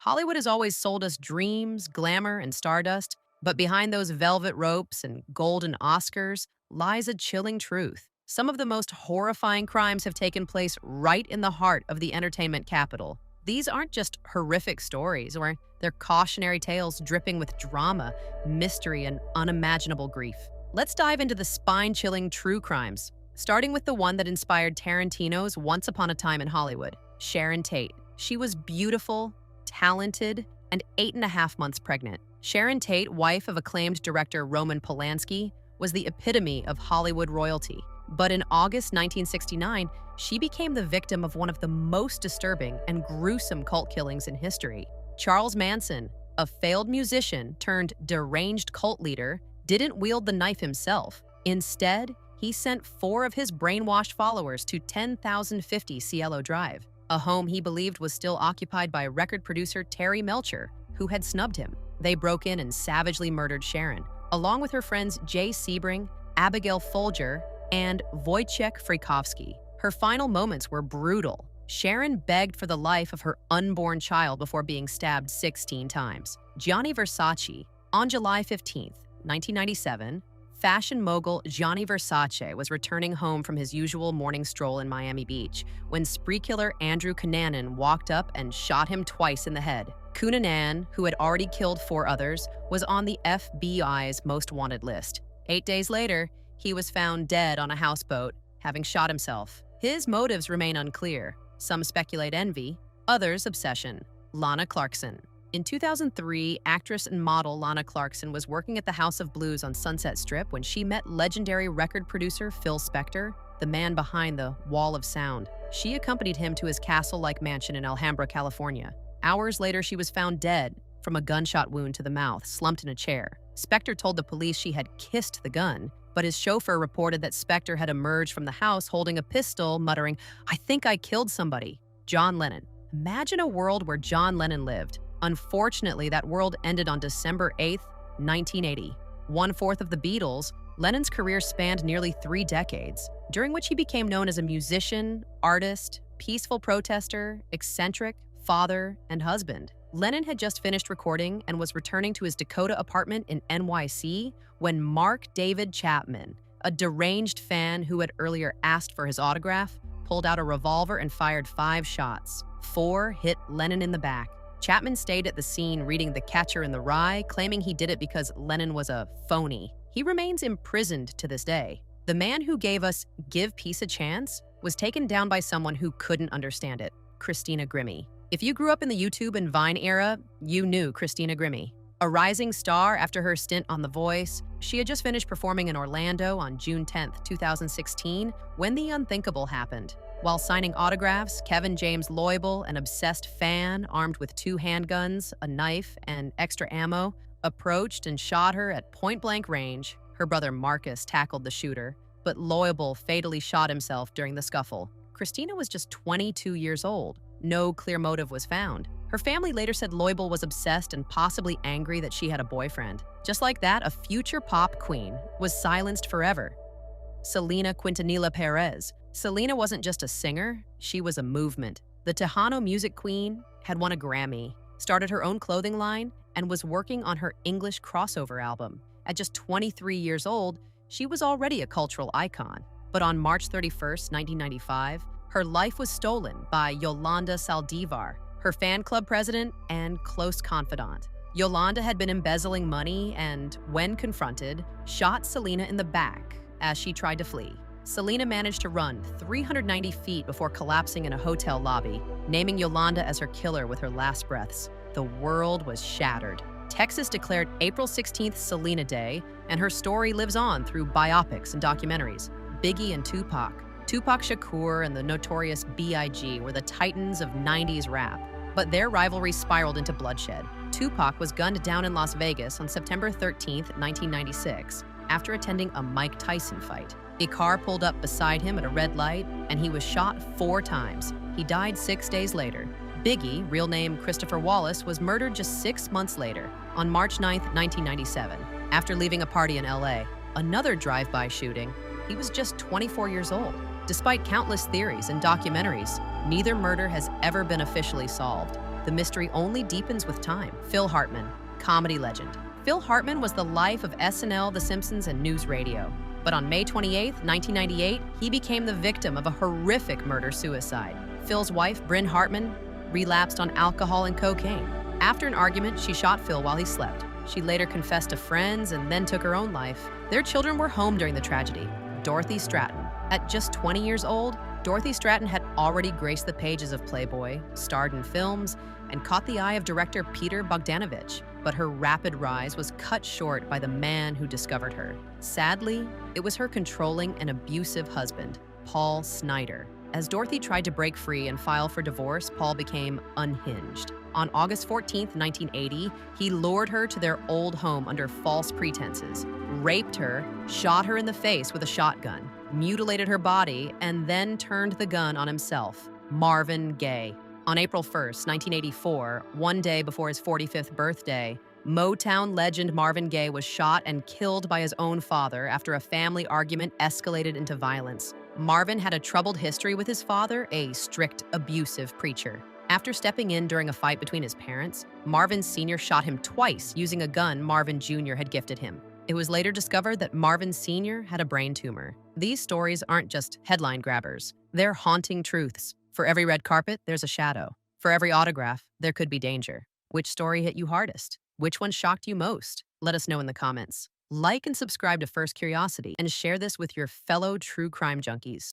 Hollywood has always sold us dreams, glamour, and stardust, but behind those velvet ropes and golden Oscars lies a chilling truth. Some of the most horrifying crimes have taken place right in the heart of the entertainment capital. These aren't just horrific stories, or they're cautionary tales dripping with drama, mystery, and unimaginable grief. Let's dive into the spine-chilling true crimes, starting with the one that inspired Tarantino's Once Upon a Time in Hollywood, Sharon Tate. She was beautiful, talented, and 8.5 months pregnant. Sharon Tate, wife of acclaimed director Roman Polanski, was the epitome of Hollywood royalty. But in August 1969, she became the victim of one of the most disturbing and gruesome cult killings in history. Charles Manson, a failed musician turned deranged cult leader, didn't wield the knife himself. Instead, he sent 4 of his brainwashed followers to 10,050 Cielo Drive, a home he believed was still occupied by record producer Terry Melcher, who had snubbed him. They broke in and savagely murdered Sharon, along with her friends Jay Sebring, Abigail Folger, and Wojciech Frykowski. Her final moments were brutal. Sharon begged for the life of her unborn child before being stabbed 16 times. Gianni Versace. On July 15, 1997, fashion mogul Gianni Versace was returning home from his usual morning stroll in Miami Beach when spree killer Andrew Cunanan walked up and shot him twice in the head. Cunanan, who had already killed 4 others, was on the FBI's most wanted list. 8 days later, he was found dead on a houseboat, having shot himself. His motives remain unclear. Some speculate envy, others obsession. Lana Clarkson. In 2003, actress and model Lana Clarkson was working at the House of Blues on Sunset Strip when she met legendary record producer Phil Spector, the man behind the Wall of Sound. She accompanied him to his castle-like mansion in Alhambra, California. Hours later, she was found dead from a gunshot wound to the mouth, slumped in a chair. Spector told the police she had kissed the gun, but his chauffeur reported that Spector had emerged from the house holding a pistol, muttering, "I think I killed somebody." John Lennon. Imagine a world where John Lennon lived. Unfortunately, that world ended on December 8, 1980. One-fourth of the Beatles, Lennon's career spanned nearly 3 decades, during which he became known as a musician, artist, peaceful protester, eccentric, father, and husband. Lennon had just finished recording and was returning to his Dakota apartment in NYC when Mark David Chapman, a deranged fan who had earlier asked for his autograph, pulled out a revolver and fired 5 shots. 4 hit Lennon in the back. Chapman stayed at the scene reading The Catcher in the Rye, claiming he did it because Lennon was a phony. He remains imprisoned to this day. The man who gave us Give Peace a Chance was taken down by someone who couldn't understand it, Christina Grimmie. If you grew up in the YouTube and Vine era, you knew Christina Grimmie. A rising star after her stint on The Voice, she had just finished performing in Orlando on June 10, 2016, when the unthinkable happened. While signing autographs, Kevin James Loibel, an obsessed fan armed with 2 handguns, a knife, and extra ammo, approached and shot her at point-blank range. Her brother Marcus tackled the shooter, but Loibel fatally shot himself during the scuffle. Christina was just 22 years old. No clear motive was found. Her family later said Loibel was obsessed and possibly angry that she had a boyfriend. Just like that, a future pop queen was silenced forever. Selena Quintanilla Perez. Selena wasn't just a singer, she was a movement. The Tejano music queen had won a Grammy, started her own clothing line, and was working on her English crossover album. At just 23 years old, she was already a cultural icon. But on March 31, 1995, her life was stolen by Yolanda Saldivar, her fan club president and close confidant. Yolanda had been embezzling money and, when confronted, shot Selena in the back as she tried to flee. Selena managed to run 390 feet before collapsing in a hotel lobby, naming Yolanda as her killer with her last breaths. The world was shattered. Texas declared April 16th Selena Day, and her story lives on through biopics and documentaries. Biggie and Tupac. Tupac Shakur and the notorious B.I.G. were the titans of 90s rap, but their rivalry spiraled into bloodshed. Tupac was gunned down in Las Vegas on September 13, 1996, after attending a Mike Tyson fight. A car pulled up beside him at a red light, and he was shot 4 times. He died 6 days later. Biggie, real name Christopher Wallace, was murdered just 6 months later, on March 9, 1997, after leaving a party in LA. Another drive-by shooting. He was just 24 years old. Despite countless theories and documentaries, neither murder has ever been officially solved. The mystery only deepens with time. Phil Hartman, comedy legend. Phil Hartman was the life of SNL, The Simpsons, and news radio. But on May 28, 1998, he became the victim of a horrific murder-suicide. Phil's wife, Bryn Hartman, relapsed on alcohol and cocaine. After an argument, she shot Phil while he slept. She later confessed to friends and then took her own life. Their children were home during the tragedy. Dorothy Stratton. At just 20 years old, Dorothy Stratton had already graced the pages of Playboy, starred in films, and caught the eye of director Peter Bogdanovich. But her rapid rise was cut short by the man who discovered her. Sadly, it was her controlling and abusive husband, Paul Snider. As Dorothy tried to break free and file for divorce, Paul became unhinged. On August 14, 1980, he lured her to their old home under false pretenses, raped her, shot her in the face with a shotgun, mutilated her body, and then turned the gun on himself, Marvin Gaye. On April 1, 1984, one day before his 45th birthday, Motown legend Marvin Gaye was shot and killed by his own father after a family argument escalated into violence. Marvin had a troubled history with his father, a strict, abusive preacher. After stepping in during a fight between his parents, Marvin Sr. shot him twice using a gun Marvin Jr. had gifted him. It was later discovered that Marvin Sr. had a brain tumor. These stories aren't just headline grabbers. They're haunting truths. For every red carpet, there's a shadow. For every autograph, there could be danger. Which story hit you hardest? Which one shocked you most? Let us know in the comments. Like and subscribe to First Curiosity and share this with your fellow true crime junkies.